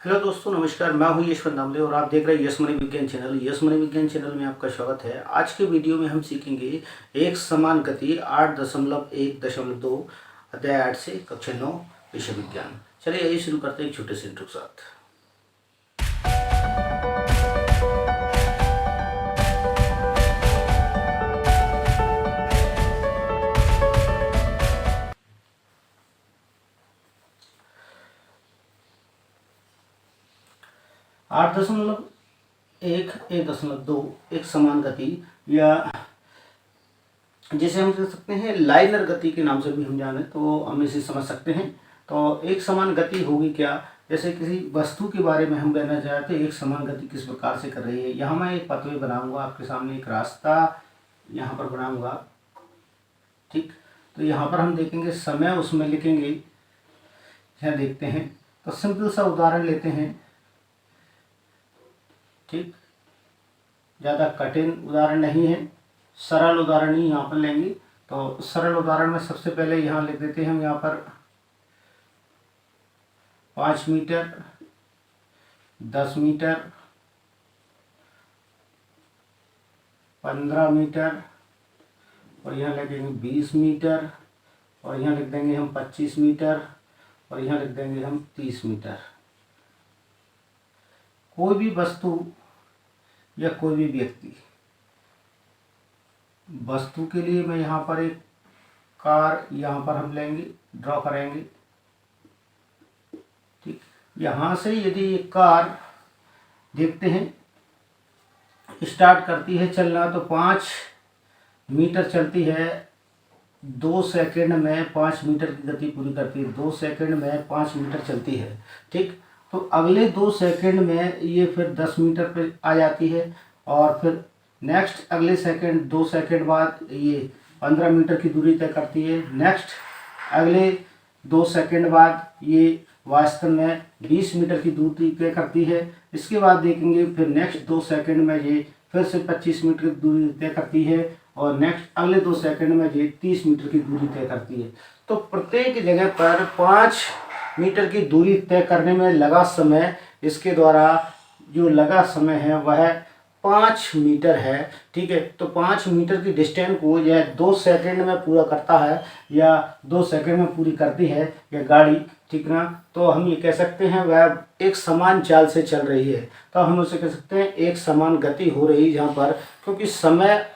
Hello दोस्तों, नमस्कार। मैं हूं यशवंत दामले और आप देख रहे हैं यस मनी विज्ञान चैनल। यस मनी विज्ञान चैनल में आपका स्वागत है। आज के वीडियो में हम सीखेंगे एक समान गति 8.1.2 अध्याय 8 से कक्षा 9 विषय विज्ञान। चलिए यही शुरू करते हैं एक छोटे से इंट्रो के साथ। 8.1 1.2 एक समान गति, या जिसे हम कह सकते हैं लाइनर गति के नाम से भी हम जाने तो हम इसे समझ सकते हैं। तो एक समान गति होगी क्या, जैसे किसी वस्तु के बारे में हम कहना चाहते हैं एक समान गति किस प्रकार से कर रही है। यहाँ मैं एक पथवे बनाऊंगा, आपके सामने एक रास्ता यहाँ पर बनाऊंगा, ठीक। तो यहाँ पर हम देखेंगे समय उसमें लिखेंगे। यहाँ देखते हैं तो सिंपल सा उदाहरण लेते हैं, ठीक। ज़्यादा कठिन उदाहरण नहीं है, सरल उदाहरण ही यहाँ पर लेंगे। तो सरल उदाहरण में सबसे पहले यहाँ लिख देते हैं हम यहाँ पर 5 मीटर, 10 मीटर, 15 मीटर, और यहाँ लिख देंगे 20 मीटर, और यहाँ लिख देंगे हम 25 मीटर, और यहाँ लिख देंगे हम 30 मीटर। कोई भी वस्तु या कोई भी व्यक्ति, वस्तु के लिए मैं यहाँ पर एक कार यहाँ पर हम लेंगे, ड्रॉ करेंगे, ठीक। यहाँ से यदि एक कार देखते हैं स्टार्ट करती है चलना, तो 5 मीटर चलती है, 2 सेकंड में 5 मीटर की गति पूरी करती है, 2 सेकंड में 5 मीटर चलती है, ठीक। तो अगले 2 सेकंड में ये फिर 10 मीटर पे आ जाती है, और फिर नेक्स्ट अगले सेकंड 2 सेकंड बाद ये 15 मीटर की दूरी तय करती है। नेक्स्ट अगले 2 सेकंड बाद ये वास्तव में 20 मीटर की दूरी तय करती है। इसके बाद देखेंगे फिर नेक्स्ट 2 सेकंड में ये फिर से 25 मीटर की दूरी तय करती है, और नेक्स्ट अगले 2 सेकंड में ये 30 मीटर की दूरी तय करती है। तो प्रत्येक जगह पर 5 मीटर की दूरी तय करने में लगा समय, इसके द्वारा जो लगा समय है वह 5 मीटर है, ठीक है। तो 5 मीटर की डिस्टेंस को यह 2 सेकंड में पूरा करता है, या 2 सेकंड में पूरी करती है यह गाड़ी, ठीक ना। तो हम ये कह सकते हैं वह एक समान चाल से चल रही है। तो हम उसे कह सकते हैं एक समान गति हो रही है जहाँ पर, क्योंकि समय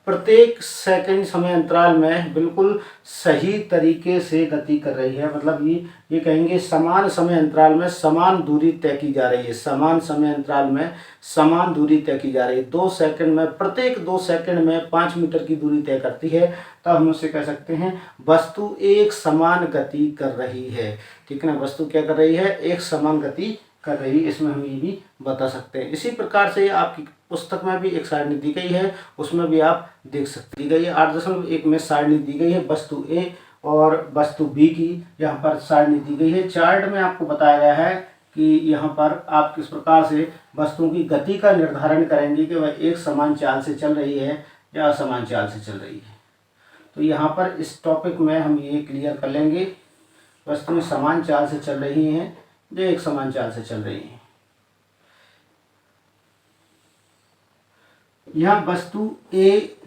प्रत्येक सेकंड समय अंतराल में बिल्कुल सही तरीके से गति कर रही है। मतलब ये कहेंगे समान समय अंतराल में समान दूरी तय की जा रही है, समान समय अंतराल में समान दूरी तय की जा रही है। 2 सेकंड में, प्रत्येक 2 सेकंड में 5 मीटर की दूरी तय करती है। तो हम उसे कह सकते हैं वस्तु एक समान गति कर रही है, ठीक है ना। वस्तु क्या कर रही है, एक समान गति कर रही है। इसमें हम ये भी बता सकते हैं। इसी प्रकार से आपकी पुस्तक में भी एक सारणी दी गई है, उसमें भी आप देख सकते, दी गई है 8.1 में सारणी दी गई है वस्तु ए और वस्तु बी की, यहाँ पर सारणी दी गई है। चार्ट में आपको बताया गया है कि यहाँ पर आप किस प्रकार से वस्तुओं की गति का निर्धारण करेंगे कि वह एक समान चाल से चल रही है या असमान चाल से चल रही है। तो यहाँ पर इस टॉपिक में हम ये क्लियर कर लेंगे, वस्तुएं समान चाल से चल रही हैं जो एक समान चाल से चल रही है। यहाँ वस्तु ए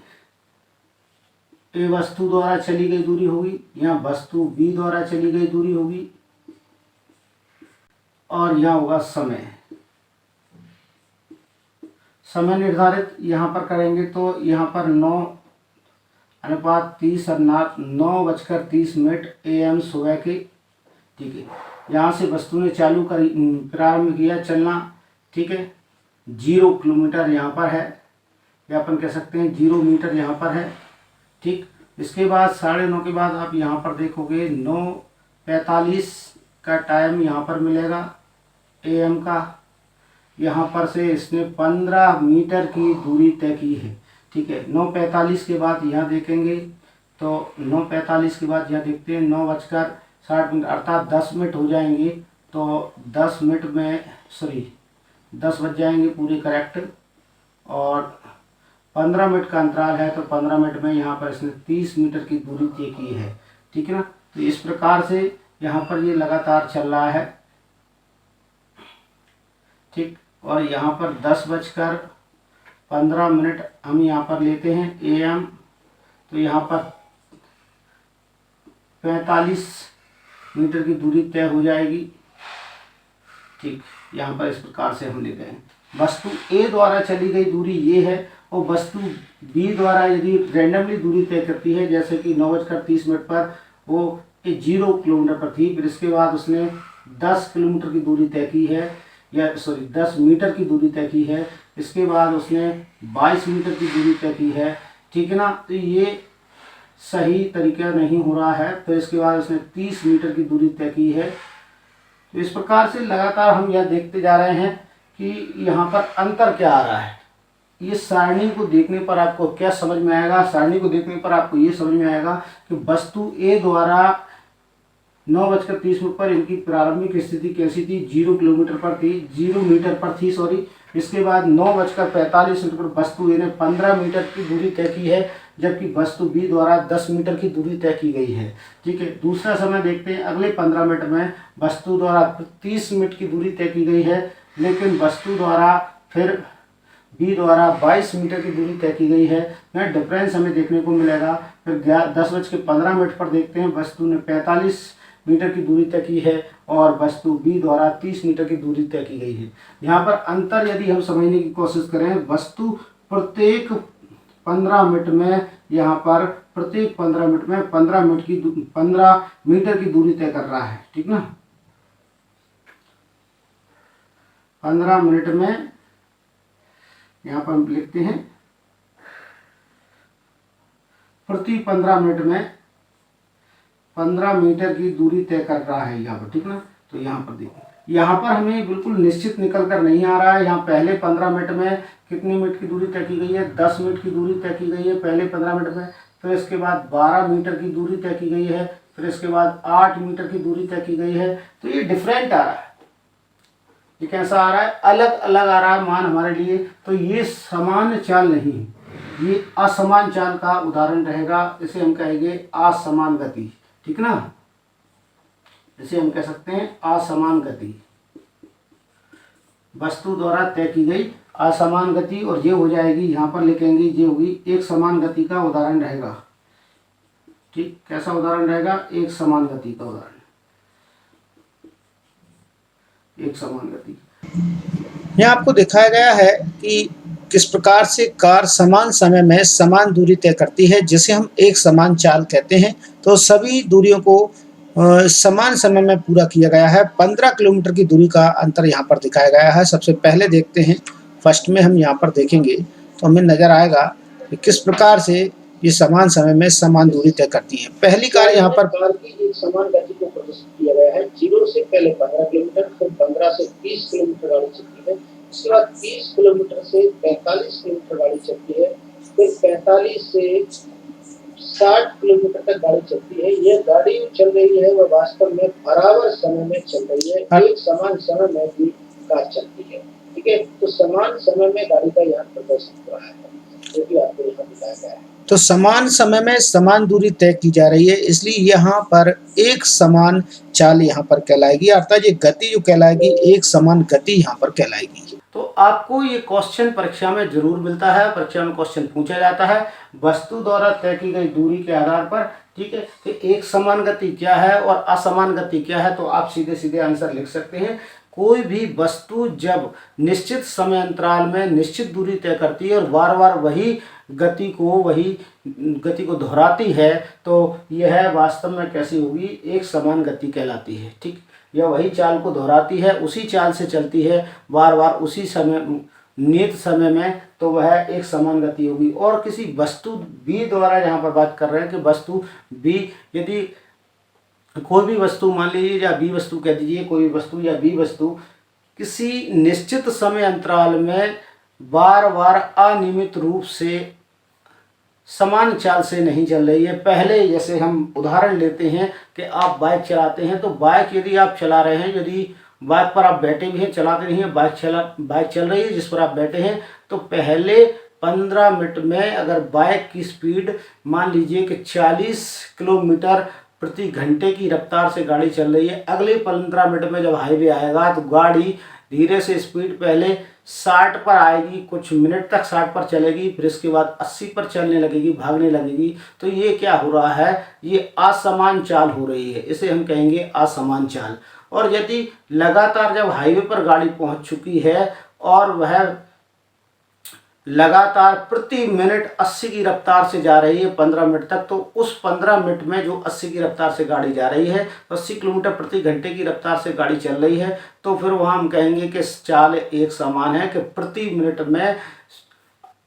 वस्तु द्वारा चली गई दूरी होगी, यहाँ वस्तु बी द्वारा चली गई दूरी होगी, और यहाँ होगा समय। समय निर्धारित यहाँ पर करेंगे तो यहाँ पर 9:30 और 9:30 AM सुबह के, ठीक है। यहाँ से वस्तु ने चालू कर प्रारंभ किया चलना, ठीक है। 0 किलोमीटर यहाँ पर है, या अपन कह सकते हैं 0 मीटर यहाँ पर है, ठीक। इसके बाद 9:30 के बाद आप यहाँ पर देखोगे 9:45 का टाइम यहाँ पर मिलेगा AM का। यहाँ पर से इसने 15 मीटर की दूरी तय की है, ठीक है। 9:45 के बाद यहाँ देखेंगे तो 9:45 के बाद यहाँ देखते हैं 9:60 अर्थात 10 मिनट हो जाएंगे। तो 10 मिनट में 10 बज जाएंगे पूरे करेक्ट, और 15 मिनट का अंतराल है, तो 15 मिनट में यहाँ पर इसने 30 मीटर की दूरी तय की है, ठीक है ना। तो इस प्रकार से यहाँ पर ये लगातार चल रहा है। ठीक। और यहाँ पर 10:15 हम यहाँ पर लेते हैं AM, तो यहाँ पर 45 मीटर की दूरी तय हो जाएगी। ठीक, यहाँ पर इस प्रकार से हम लेते हैं। वस्तु A द्वारा चली गई दूरी ये है, और वस्तु B द्वारा यदि रैंडमली दूरी तय करती है, जैसे कि 9:30 पर वो 0 किलोमीटर पर थी, फिर इसके बाद उसने 10 किलोमीटर की दूरी तय की है, या सॉरी 10 मीटर की दूरी तय की है, इसके बाद उसने 22 मीटर की दूरी तय की है, ठीक है ना। तो ये सही तरीका नहीं हो रहा है। फिर इसके बाद उसने 30 मीटर की दूरी तय की है। तो इस प्रकार से लगातार हम यह देखते जा रहे हैं कि यहाँ पर अंतर क्या आ रहा है। ये सारणी को देखने पर आपको क्या समझ में आएगा, सारणी को देखने पर आपको ये समझ में आएगा कि वस्तु A द्वारा 9:30 पर इनकी प्रारंभिक स्थिति कैसी थी, 0 किलोमीटर पर थी, 0 मीटर पर थी सॉरी। इसके बाद 9:45 पर वस्तु A ने 15 मीटर की दूरी तय की है, जबकि वस्तु B द्वारा 10 मीटर की दूरी तय की गई है। ठीक है, दूसरा समय देखते हैं। अगले 15 मिनट में वस्तु द्वारा 30 मिनट की दूरी तय की गई है, लेकिन वस्तु द्वारा फिर B द्वारा 22 मीटर की दूरी तय की गई है। यहाँ डिफरेंस हमें देखने को मिलेगा। फिर 10:15 पर देखते हैं, वस्तु ने 45 मीटर की दूरी तय की है और वस्तु B द्वारा 30 मीटर की दूरी तय की गई है। यहाँ पर अंतर यदि हम समझने की कोशिश करें, वस्तु प्रत्येक 15 मिनट में यहाँ पर प्रत्येक 15 मिनट में 15 मीटर की दूरी तय कर रहा है, ठीक ना। 15 मिनट में यहाँ पर हम लिखते हैं प्रति 15 मिनट में 15 मीटर की दूरी तय कर रहा है यहाँ पर, ठीक ना। तो यहाँ पर देखिए, यहाँ पर हमें बिल्कुल निश्चित निकल कर नहीं आ रहा है। यहाँ पहले 15 मिनट में कितनी मिनट की दूरी तय की गई है, 10 मिनट की दूरी तय की गई है पहले 15 मिनट में। फिर इसके बाद 12 मीटर की दूरी तय की गई है, फिर इसके बाद 8 मीटर की दूरी तय की गई है। तो ये डिफरेंट आ रहा है, ये कैसा आ रहा है, अलग अलग आ रहा है मान हमारे लिए। तो ये समान चाल नहीं, ये असमान चाल का उदाहरण रहेगा। इसे हम कहेंगे असमान गति, ठीक ना। इसे हम कह सकते हैं असमान गति, वस्तु द्वारा तय की गई असमान गति। और ये हो जाएगी, यहाँ पर लिखेंगे, ये होगी एक समान गति का उदाहरण रहेगा। ठीक, कैसा उदाहरण रहेगा, एक समान गति का उदाहरण, एक समान गति। यहाँ आपको दिखाया गया है कि किस प्रकार से कार समान समय में समान दूरी तय करती है, जिसे हम एक समान चाल कहते हैं। तो सभी दूरियों को समान समय में पूरा किया गया है। 15 किलोमीटर की दूरी का अंतर यहाँ पर दिखाया गया है। सबसे पहले देखते हैं, फर्स्ट में हम यहाँ पर देखेंगे तो हमें नजर आएगा कि किस प्रकार से ये समान समय में समान दूरी तय करती है। पहली कार यहाँ पर कार की एक समान गति को प्रदर्शित किया गया है। 0 से पहले 15 किलोमीटर, फिर 15 से 30 किलोमीटर गाड़ी चलती है। उसके बाद 30 किलोमीटर से 45 किलोमीटर गाड़ी चलती है, फिर 45 से 60 किलोमीटर तक गाड़ी चलती है। यह गाड़ी चल रही है वह वास्तव में बराबर समय में चल रही है, एक समान समय में भी कार चलती है। ठीक है, तो समान समय में गाड़ी का यहाँ प्रदर्शित हो रहा है, जो कि आपको यहाँ दिखाया गया है। तो समान समय में समान दूरी तय की जा रही है, इसलिए यहाँ पर एक समान चाल यहाँ पर कहलाएगी, अर्थात ये गति जो कहलाएगी एक समान गति यहाँ पर कहलाएगी। तो आपको ये क्वेश्चन परीक्षा में जरूर मिलता है, परीक्षा में क्वेश्चन पूछा जाता है वस्तु द्वारा तय की गई दूरी के आधार पर। ठीक है, तो एक समान गति क्या है और असमान गति क्या है, तो आप सीधे सीधे आंसर लिख सकते हैं। कोई भी वस्तु जब निश्चित समय अंतराल में निश्चित दूरी तय करती है और बार बार वही गति को दोहराती है, तो यह वास्तव में कैसी होगी, एक समान गति कहलाती है। ठीक, यह वही चाल को दोहराती है, उसी चाल से चलती है बार बार उसी समय नियत समय में, तो वह एक समान गति होगी। और किसी वस्तु B द्वारा यहाँ पर बात कर रहे हैं कि वस्तु B, यदि कोई भी वस्तु मान लीजिए या B वस्तु कह दीजिए, कोई वस्तु या B वस्तु किसी निश्चित समय अंतराल में बार बार अनियमित रूप से समान चाल से नहीं चल रही है। पहले जैसे हम उदाहरण लेते हैं कि आप बाइक चलाते हैं, तो बाइक यदि आप चला रहे हैं, यदि बाइक पर आप बैठे भी हैं, चलाते नहीं हैं, बाइक चल रही है जिस पर आप बैठे हैं, तो पहले 15 मिनट में अगर बाइक की स्पीड मान लीजिए कि 40 किलोमीटर प्रति घंटे की रफ्तार से गाड़ी चल रही है, अगले 15 मिनट में जब हाईवे आएगा तो गाड़ी धीरे से स्पीड पहले 60 पर आएगी, कुछ मिनट तक 60 पर चलेगी, फिर इसके बाद 80 पर चलने लगेगी, भागने लगेगी। तो ये क्या हो रहा है, ये असमान चाल हो रही है, इसे हम कहेंगे असमान चाल। और यदि लगातार जब हाईवे पर गाड़ी पहुंच चुकी है और वह लगातार प्रति मिनट 80 की रफ्तार से जा रही है 15 मिनट तक, तो उस 15 मिनट में जो 80 की रफ्तार से गाड़ी जा रही है, 80 किलोमीटर प्रति घंटे की रफ्तार से गाड़ी चल रही है, तो फिर वहाँ हम कहेंगे कि चाल एक समान है, कि प्रति मिनट में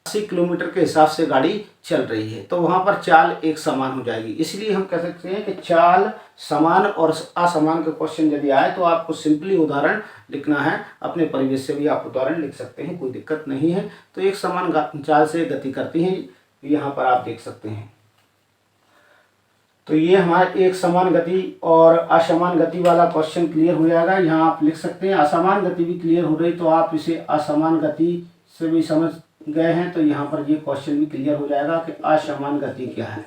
80 किलोमीटर के हिसाब से गाड़ी चल रही है, तो वहाँ पर चाल एक समान हो जाएगी। इसलिए हम कह सकते हैं कि चाल समान और असमान के क्वेश्चन यदि आए तो आपको सिंपली उदाहरण लिखना है, अपने परिवेश से भी आप उदाहरण लिख सकते हैं, कोई दिक्कत नहीं है। तो एक समान चाल से गति करती हैं, यहाँ पर आप देख सकते हैं। तो ये हमारा एक समान गति और असमान गति वाला क्वेश्चन क्लियर हो जाएगा। यहाँ आप लिख सकते हैं, असमान गति भी क्लियर हो रही तो आप इसे असमान गति से भी समझ गए हैं, तो यहाँ पर ये क्वेश्चन भी क्लियर हो जाएगा कि असमान गति क्या है।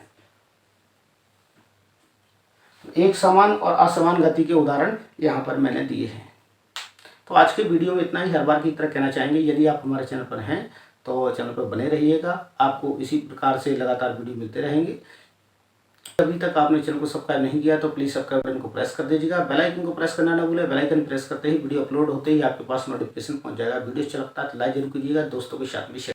एक समान और असमान गति के उदाहरण यहाँ पर मैंने दिए हैं। तो आज के वीडियो में इतना ही। हर बार की तरह कहना चाहेंगे, यदि आप हमारे चैनल पर हैं तो चैनल पर बने रहिएगा, आपको इसी प्रकार से लगातार वीडियो मिलते रहेंगे। अभी तक आपने चैनल को सब्सक्राइब नहीं किया तो प्लीज़ सब्सक्राइब बटन को प्रेस कर दीजिएगा, बेल आइकन को प्रेस करना ना भूलें। बेल आइकन प्रेस करते ही वीडियो अपलोड होते ही आपके पास नोटिफिकेशन पहुंच जाएगा। वीडियो अच्छा लगता है तो लाइक जरूर कीजिएगा, दोस्तों के साथ भी शेयर